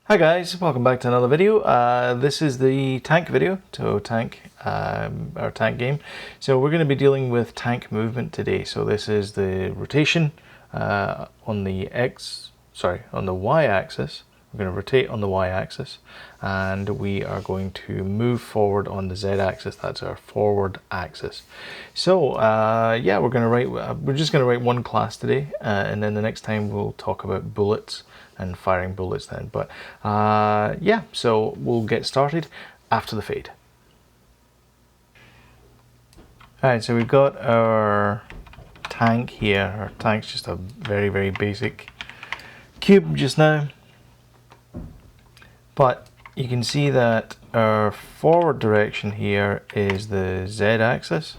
Hi guys, welcome back to another video. This is the tank video, so tank, our tank game. So we're going to be dealing with tank movement today. So this is the rotation on the on the y-axis. We're going to rotate on the y-axis, and we are going to move forward on the z-axis. That's our forward axis. So yeah, we're just going to write one class today, and then the next time we'll talk about bullets and firing bullets then. But yeah, so we'll get started after the fade. Alright, so we've got our tank here. Our tank's just a very, very basic cube just now. But you can see that our forward direction here is the z-axis.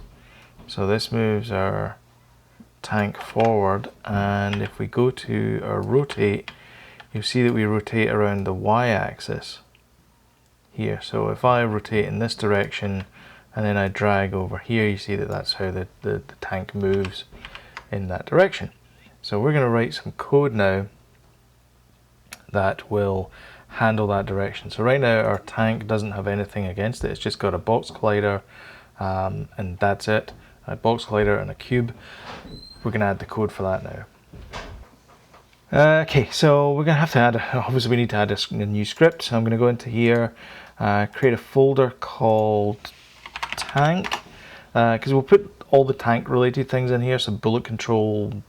So this moves our tank forward, and if we go to our rotate, you'll see that we rotate around the y-axis here. So if I rotate in this direction and then I drag over here, you see that that's how the tank moves in that direction. So we're going to write some code now that will handle that direction. So right now our tank doesn't have anything against it. It's just got a box collider and that's it. A box collider and a cube. We're going to add the code for that now. Okay, so we're going to have to add, obviously we need to add a new script. So I'm going to go into here, create a folder called tank, because we'll put all the tank related things in here. So bullet control,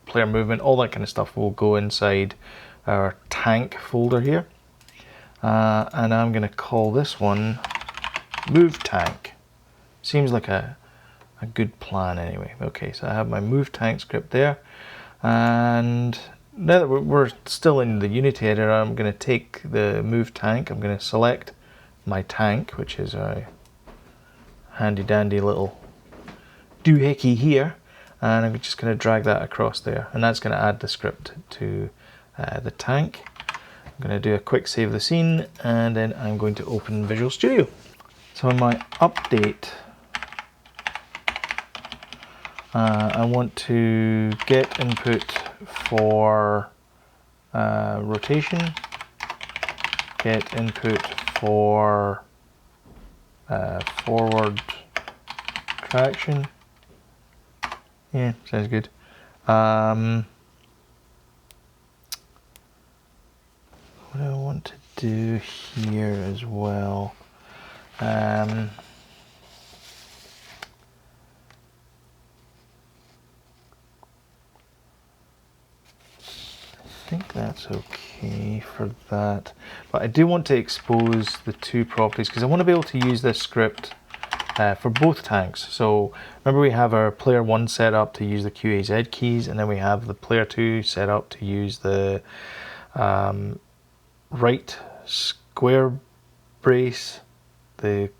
player movement, all that kind of stuff will go inside our tank folder here. And I'm going to call this one move tank. Seems like a good plan anyway. Okay, so I have my move tank script there, and now that we're still in the Unity editor, I'm going to take the move tank. I'm going to select my tank, which is a handy dandy little doohickey here, and I'm just going to drag that across there, and that's going to add the script to the tank. I'm going to do a quick save the scene, and then I'm going to open Visual Studio. So in my update, I want to get input for rotation, get input for forward traction. Yeah, sounds good. What I want to do here as well. I think that's okay for that, but I do want to expose the two properties because I want to be able to use this script for both tanks. So remember, we have our player 1 set up to use the QAZ keys, and then we have the player 2 set up to use the right square brace, the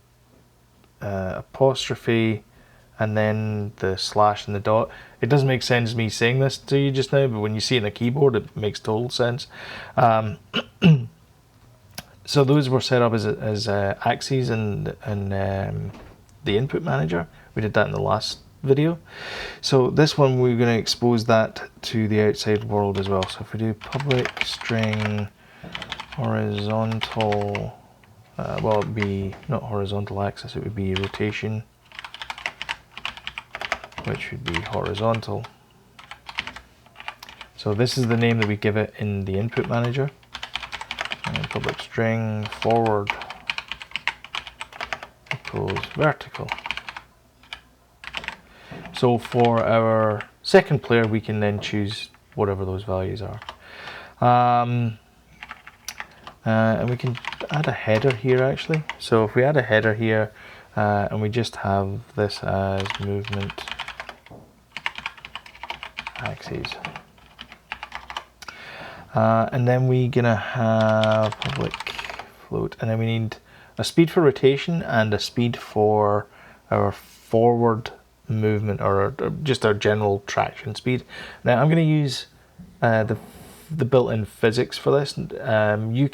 apostrophe, and then the slash and the dot. It doesn't make sense me saying this to you just now, but when you see it on a keyboard, it makes total sense. So those were set up as axes and the input manager. We did that in the last video. So this one, we're going to expose that to the outside world as well. So if we do public string horizontal, well, it would be not horizontal axis, it would be rotation, which would be horizontal. So this is the name that we give it in the input manager. And public string forward equals vertical. So for our second player, we can then choose whatever those values are. And we can add a header here actually. So if we add a header here and we just have this as movement axes, and then we're gonna have public float, and then we need a speed for rotation and a speed for our forward movement, or just our general traction speed. Now I'm going to use the built-in physics for this. You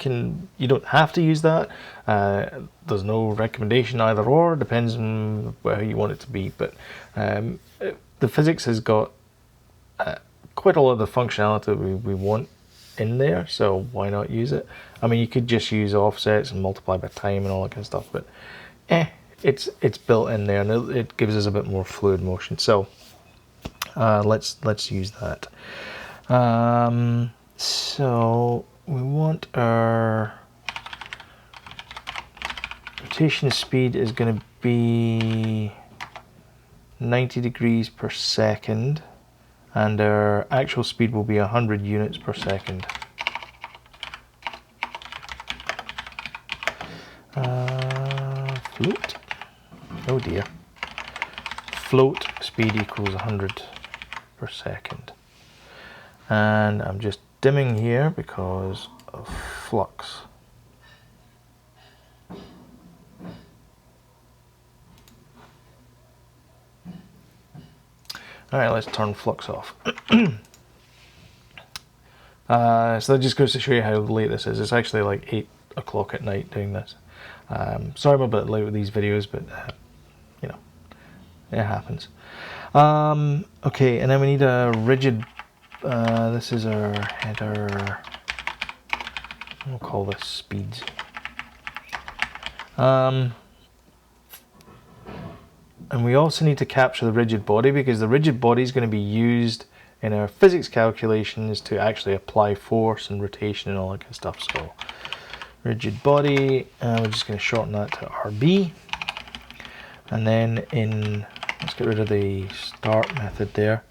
don't have to use that. There's no recommendation either or, depends on where you want it to be, but the physics has got quite a lot of the functionality we want in there, so why not use it? I mean, you could just use offsets and multiply by time and all that kind of stuff, but it's built in there, and it gives us a bit more fluid motion. So let's use that. So we want our rotation speed is going to be 90 degrees per second, and our actual speed will be 100 units per second. Float. Oh dear. Float speed equals 100 per second. And I'm just dimming here because of flux. Alright, let's turn flux off. So that just goes to show you how late this is. It's actually like 8 o'clock at night doing this. Sorry I'm a bit late with these videos, but you know, it happens. Okay, and then we need a rigid, this is our header, we'll call this speeds. And we also need to capture the rigid body, because the rigid body is going to be used in our physics calculations to actually apply force and rotation and all that kind of stuff. So rigid body, we're just going to shorten that to RB. And then let's get rid of the start method there.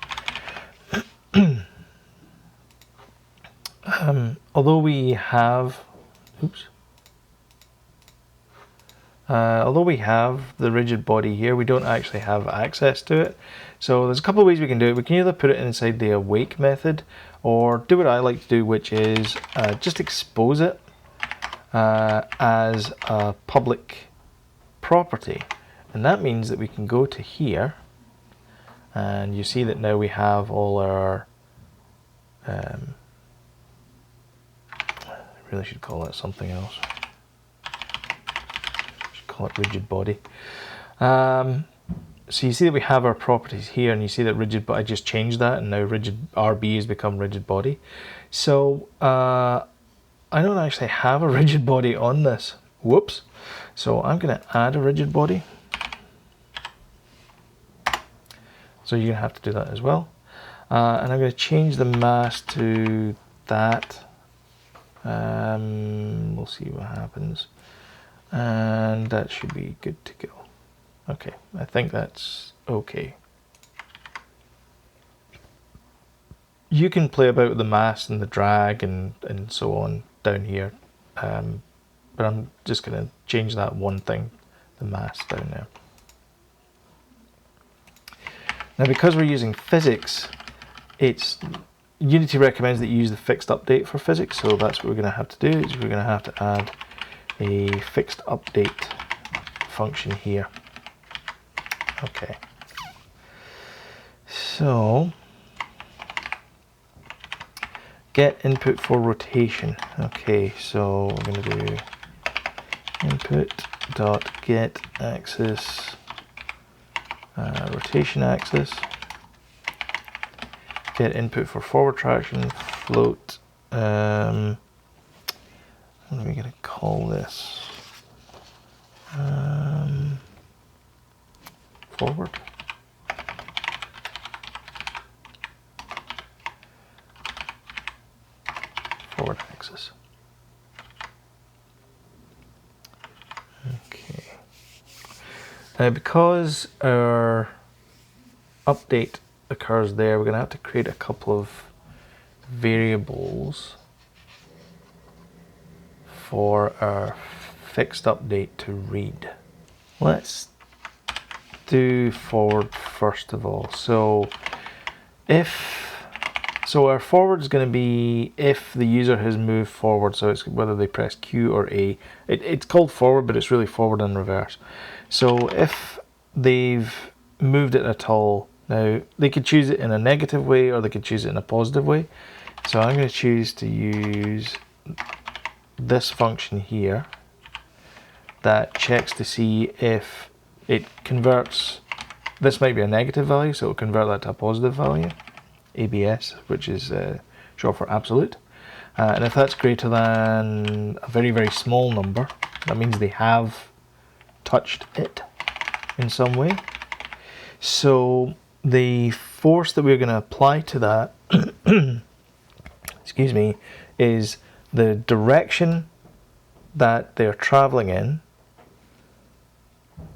Although we have, although we have the rigid body here, we don't actually have access to it. So there's a couple of ways we can do it. We can either put it inside the awake method, or do what I like to do, which is just expose it as a public property. And that means that we can go to here, and you see that now we have all our, I really should call that something else. Call it rigid body. So you see that we have our properties here, and you see that rigid, but I just changed that, and now rigid RB has become rigid body. So I don't actually have a rigid body on this. Whoops. So I'm going to add a rigid body. So you're going to have to do that as well. And I'm going to change the mass to that. We'll see what happens. And that should be good to go. Okay, I think that's okay. You can play about with the mass and the drag and so on down here. But I'm just going to change that one thing, the mass down there. Now, because we're using physics, Unity recommends that you use the fixed update for physics, so that's what we're going to have to do, is we're going to have to add a fixed update function here. Okay. So, get input for rotation. Okay, so we're going to do input.get axis, rotation axis. Get input for forward traction, float. What are we going to call this? Forward. Forward axis. Okay. Now, because our update occurs there, we're going to have to create a couple of variables for our fixed update to read. Let's do forward first of all. So our forward is going to be if the user has moved forward, so it's whether they press Q or A. It's called forward, but it's really forward and reverse. So if they've moved it at all, now they could choose it in a negative way or they could choose it in a positive way. So I'm going to choose to use this function here that checks to see if it converts, this might be a negative value, so it'll convert that to a positive value, ABS, which is short for absolute. And if that's greater than a very, very small number, that means they have touched it in some way. So the force that we're going to apply to that, excuse me, is the direction that they're traveling in.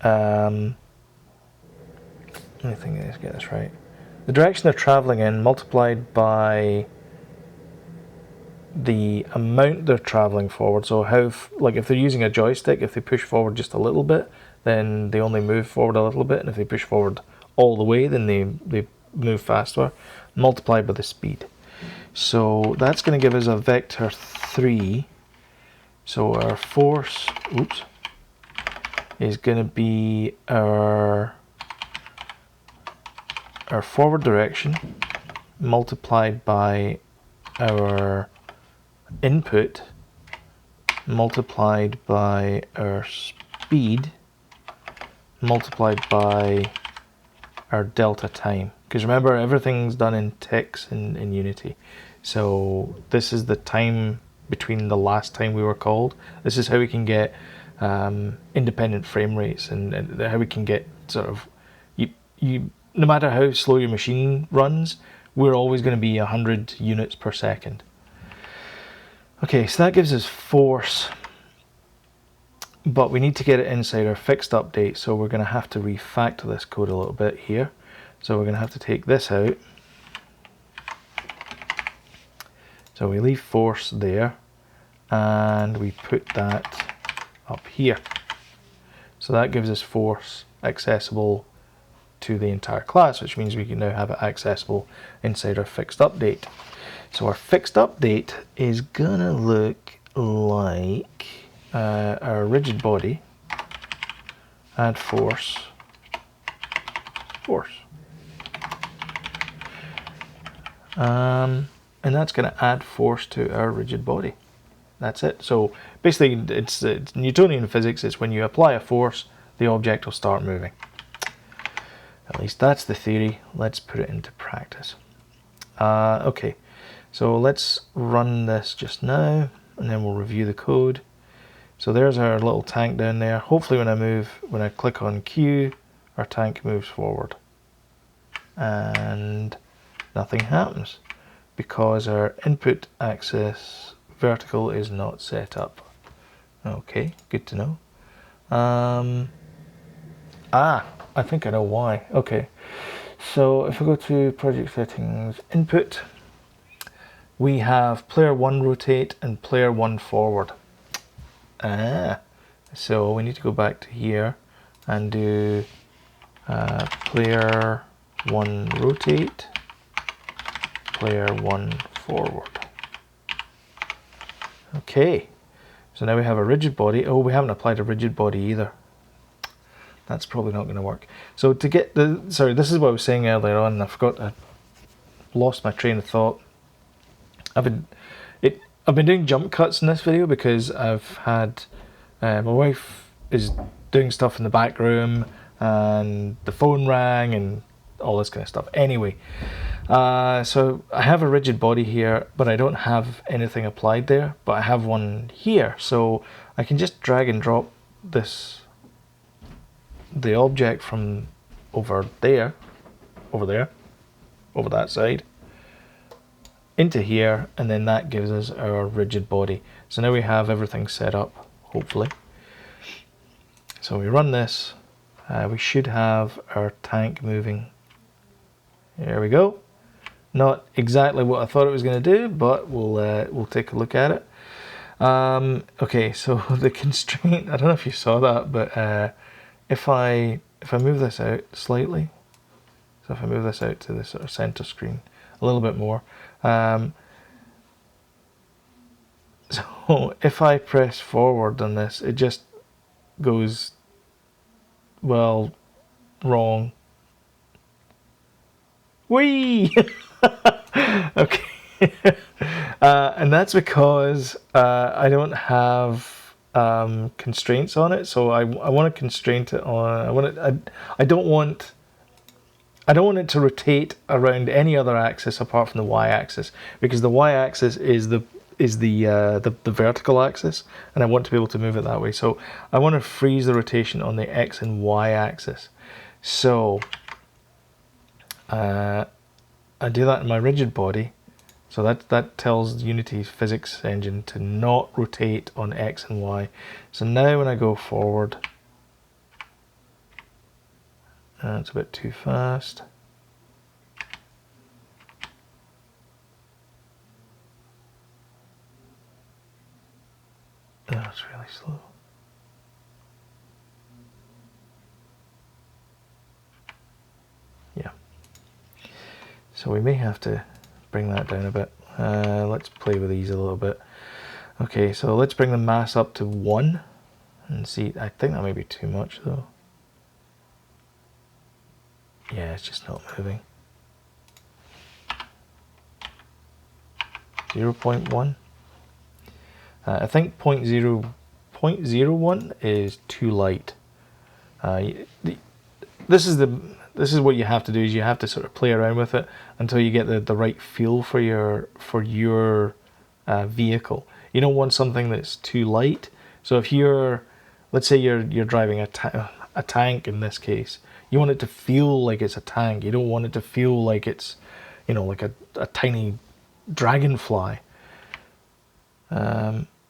Let me think, let's get this right. The direction they're traveling in multiplied by the amount they're traveling forward. So how, like if they're using a joystick, if they push forward just a little bit, then they only move forward a little bit, and if they push forward all the way, then they move faster, multiplied by the speed. So that's going to give us a vector 3. So our force, is going to be our forward direction multiplied by our input multiplied by our speed multiplied by our delta time. Because remember, everything's done in ticks in Unity. So this is the time between the last time we were called. This is how we can get independent frame rates, and how we can get sort of, you no matter how slow your machine runs, we're always going to be 100 units per second. Okay, so that gives us force, but we need to get it inside our fixed update, so we're going to have to refactor this code a little bit here. So we're going to have to take this out. So we leave force there, and we put that up here. So that gives us force accessible to the entire class, which means we can now have it accessible inside our fixed update. So our fixed update is gonna look like our rigid body, add force, and that's going to add force to our rigid body. That's it. So basically it's Newtonian physics. It's when you apply a force, the object will start moving. At least that's the theory. Let's put it into practice. Okay, so let's run this just now, and then we'll review the code. So there's our little tank down there. Hopefully when I click on Q, our tank moves forward. And nothing happens because our input axis vertical is not set up. Okay, good to know. I think I know why. Okay, so if we go to project settings, input, we have player 1 rotate and player 1 forward. So we need to go back to here and do player 1 rotate, player 1 forward. Okay, so now we have a rigid body. Oh, we haven't applied a rigid body either. That's probably not going to work. So to get the, sorry, this is what I was saying earlier on, and I lost my train of thought. I've been doing jump cuts in this video because I've had my wife is doing stuff in the back room, and the phone rang and all this kind of stuff. Anyway, so I have a rigid body here, but I don't have anything applied there, but I have one here. So I can just drag and drop the object from over there, over that side, into here, and then that gives us our rigid body. So now we have everything set up, hopefully. So we run this, we should have our tank moving. There we go. Not exactly what I thought it was going to do, but we'll take a look at it. Okay, so the constraint, I don't know if you saw that, but if I move this out slightly, so if I move this out to the sort of center screen a little bit more, so if I press forward on this, it just goes, well, wrong. Whee! Okay. And that's because I don't have constraints on it, so I want to constrain it on. I don't want it to rotate around any other axis apart from the y-axis, because the y-axis is the vertical axis, and I want to be able to move it that way. So I want to freeze the rotation on the X and Y axis. So I do that in my rigid body. So that tells Unity's physics engine to not rotate on X and Y. So now when I go forward, it's a bit too fast. Oh, it's really slow. Yeah. So we may have to bring that down a bit. Let's play with these a little bit. Okay, so let's bring the mass up to 1 and see. I think that may be too much though. Yeah, it's just not moving. 0.1. I think 0.01 is too light. This is what you have to do, is you have to sort of play around with it until you get the right feel for your vehicle. You don't want something that's too light. So if let's say you're driving a tank in this case, you want it to feel like it's a tank. You don't want it to feel like it's, like a tiny dragonfly.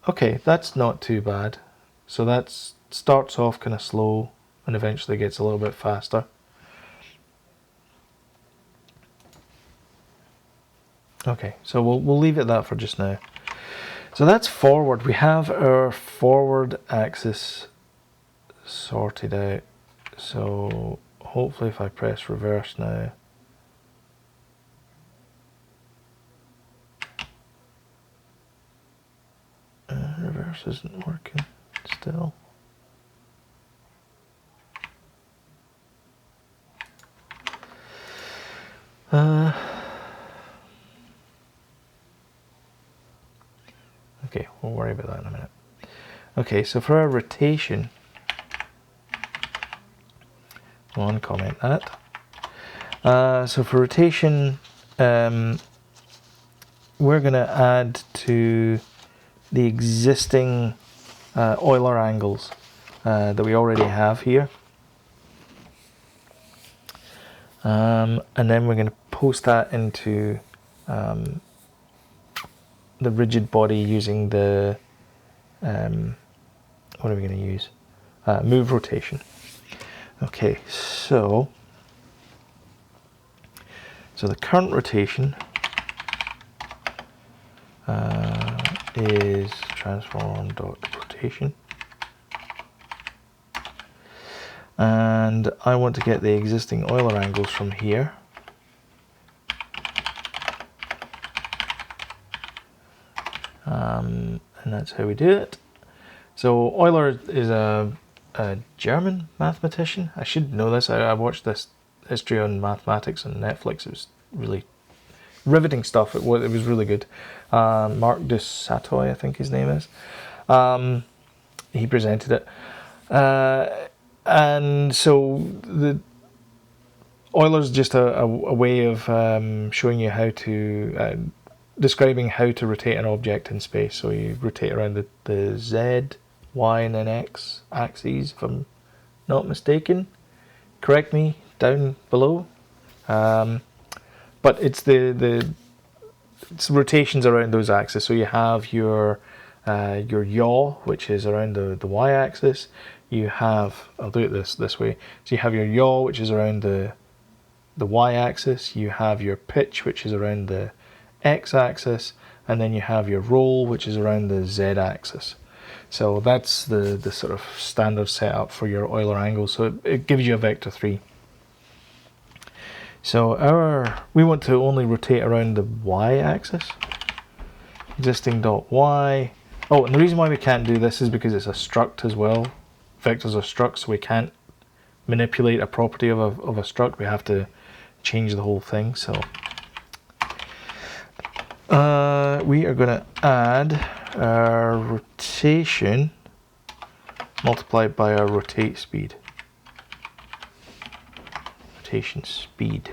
Okay, that's not too bad. So that starts off kind of slow and eventually gets a little bit faster. Okay, so we'll leave it at that for just now. So that's forward. We have our forward axis sorted out. So hopefully if I press reverse now, reverse isn't working still. Okay, we'll worry about that in a minute. Okay, so for our rotation, I'll uncomment that. So for rotation, we're going to add to the existing Euler angles that we already have here. And then we're going to post that into the rigid body using the, what are we going to use? Move rotation. Okay, so the current rotation is transform.rotation. And I want to get the existing Euler angles from here. And that's how we do it. So Euler is a German mathematician. I should know this. I watched this history on mathematics on Netflix. It was really riveting stuff. It was really good. Mark de Satoy, I think his name is. He presented it. And so the Euler's just a way of showing you how to describing how to rotate an object in space. So you rotate around the Z, Y, and then X axes, if I'm not mistaken. Correct me down below. But it's it's rotations around those axes. So you have your yaw, which is around the Y axis. You have, I'll do it this way. So you have your yaw, which is around the Y axis. You have your pitch, which is around the X axis, and then you have your roll, which is around the Z axis. So that's the sort of standard setup for your Euler angle. So it gives you a vector 3. So we want to only rotate around the Y axis. Existing dot Y. Oh, and the reason why we can't do this is because it's a struct as well. Vectors are structs, so we can't manipulate a property of a struct. We have to change the whole thing. So we are going to add our rotation multiplied by our rotate speed. Rotation speed.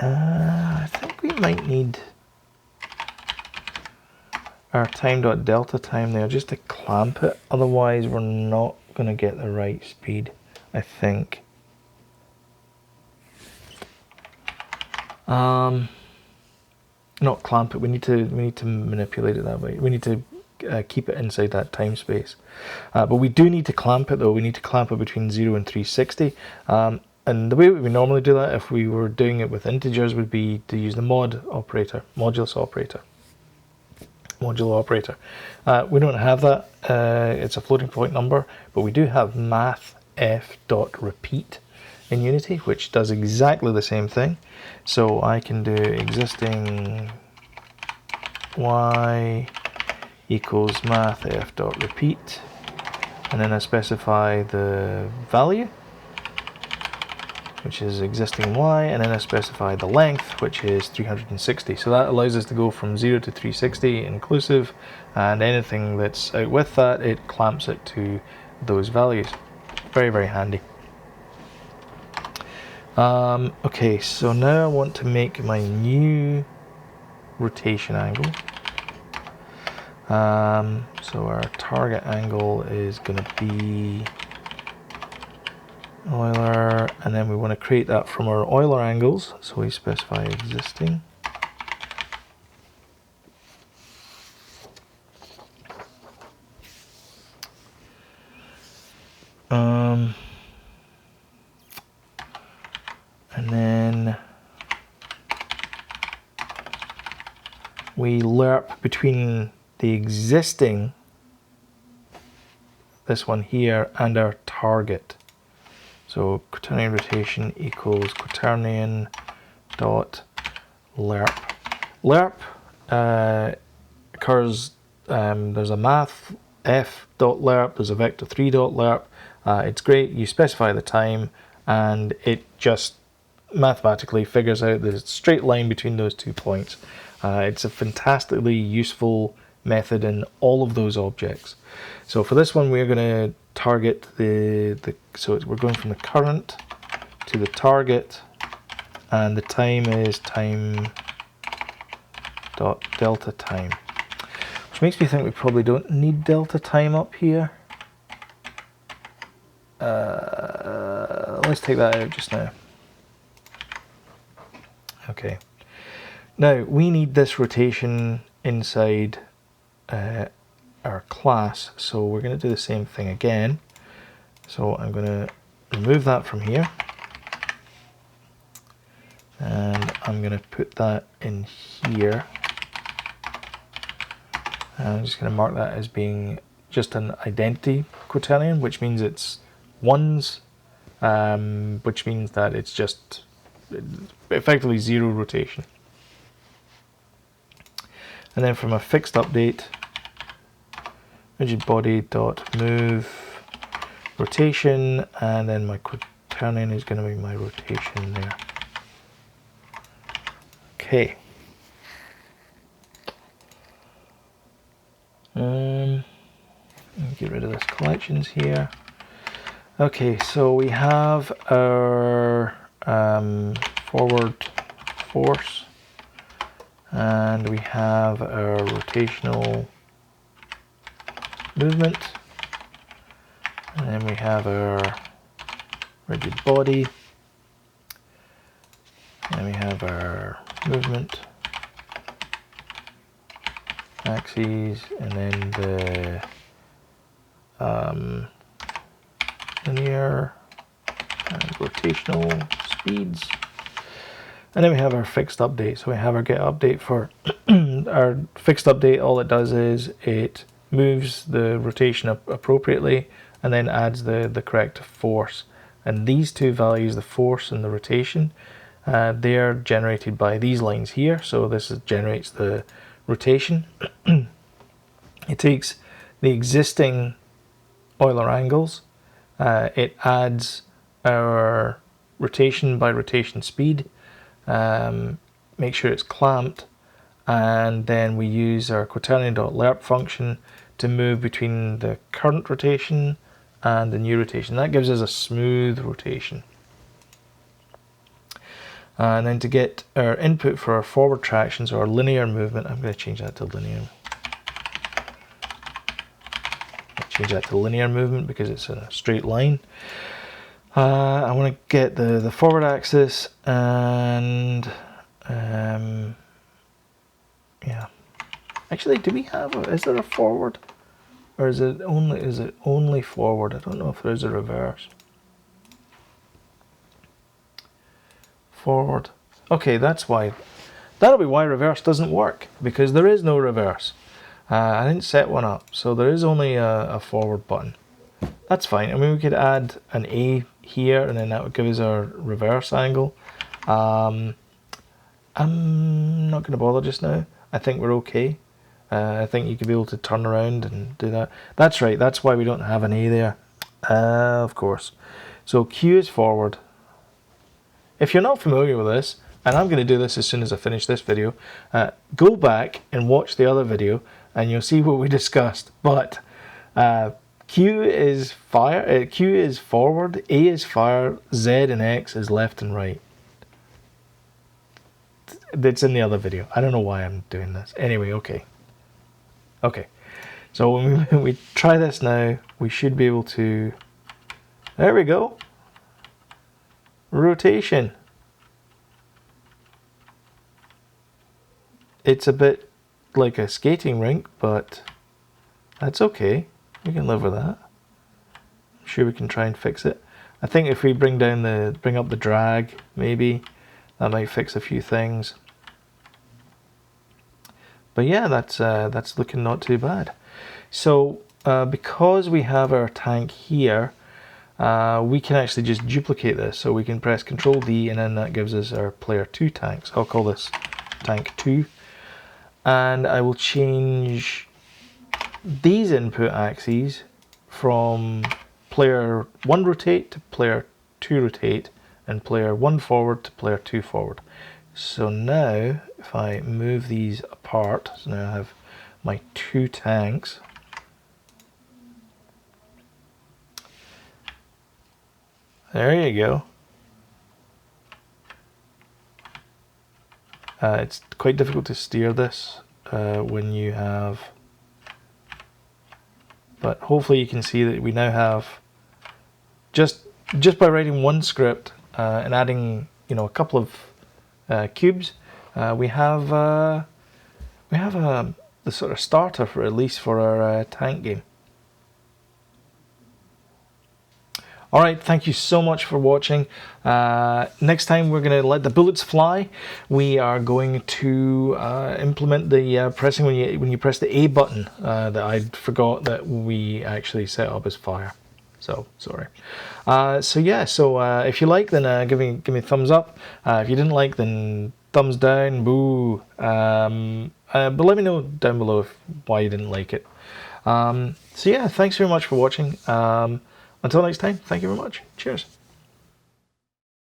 I think we might need our time.delta time there just to clamp it, otherwise we're not going to get the right speed, I think. Not clamp it, we need to manipulate it that way. We need to keep it inside that time space. But we do need to clamp it though. We need to clamp it between 0 and 360. And the way we normally do that, if we were doing it with integers, would be to use the mod operator, modulo operator. We don't have that. It's a floating point number, but we do have mathf.repeat in Unity, which does exactly the same thing. So I can do existing y equals mathf.repeat, and then I specify the value, which is existing y, and then I specify the length, which is 360. So that allows us to go from 0 to 360 inclusive, and anything that's out with that, it clamps it to those values. Very, very handy. Okay, so now I want to make my new rotation angle. So our target angle is going to be Euler, and then we want to create that from our Euler angles, so we specify existing. And then we lerp between the existing, this one here, and our target. So quaternion rotation equals quaternion dot lerp. Lerp occurs, there's a math f dot lerp, there's a vector 3 dot lerp. It's great, you specify the time and it just mathematically figures out the straight line between those 2 points. It's a fantastically useful method in all of those objects. So for this one we're going to target so we're going from the current to the target, and the time is time dot delta time, which makes me think we probably don't need delta time up here. Let's take that out just now. Okay, now we need this rotation inside our class, so we're going to do the same thing again. So I'm going to remove that from here, and I'm going to put that in here. And I'm just going to mark that as being just an identity quaternion, which means it's ones, which means that it's just effectively 0 rotation. And then from a fixed update, rigid body dot move rotation, and then my quaternion is going to be my rotation there. Okay. Get rid of this collections here. Okay, so we have our forward force, and we have our rotational movement, and then we have our rigid body, and we have our movement axes, and then the linear and rotational speeds, and then we have our fixed update. So we have our get update for our fixed update. All it does is it moves the rotation appropriately and then adds the correct force, and these two values, the force and the rotation, they are generated by these lines here. So this generates the rotation. It takes the existing Euler angles, it adds our rotation by rotation speed, make sure it's clamped, and then we use our quaternion.lerp function to move between the current rotation and the new rotation. That gives us a smooth rotation. And then to get our input for our forward tractions or linear movement, I'm going to change that to linear. Change that to linear movement because it's in a straight line. I want to get the forward axis and yeah. Actually, do we have is there a forward, or is it only forward? I don't know if there's a reverse. Forward. Okay, that'll be why reverse doesn't work, because there is no reverse. I didn't set one up, so there is only a forward button. That's fine. I mean, we could add an A here, and then that would give us our reverse angle. I'm not going to bother just now. I think we're okay. I think you could be able to turn around and do that. That's right. That's why we don't have an A there. Of course. So Q is forward. If you're not familiar with this, and I'm going to do this as soon as I finish this video, go back and watch the other video, and you'll see what we discussed. But Q is fire, Q is forward, A is fire, Z and X is left and right. It's in the other video. I don't know why I'm doing this. Anyway, okay. Okay. So when we try this now, we should be able to... There we go. Rotation. It's a bit like a skating rink, but that's okay. We can live with that. I'm sure we can try and fix it. I think if we bring up the drag, maybe that might fix a few things. But yeah, that's looking not too bad. So because we have our tank here, we can actually just duplicate this. So we can press Control D, and then that gives us our player 2 tank. So I'll call this tank 2. And I will change these input axes from player 1 rotate to player 2 rotate, and player 1 forward to player 2 forward. So now if I move these apart, so now I have my 2 tanks. There you go. It's quite difficult to steer this when you have, but hopefully you can see that we now have, just by writing one script and adding, you know, a couple of cubes, we have the sort of starter for at least for our tank game. Alright, thank you so much for watching. Next time we're going to let the bullets fly. We are going to implement the pressing when you press the A button that I forgot that we actually set up as fire. So, sorry. So yeah, if you like, then give me a thumbs up. If you didn't like, then thumbs down, boo. But let me know down below why you didn't like it. So yeah, thanks very much for watching. Until next time, thank you very much. Cheers.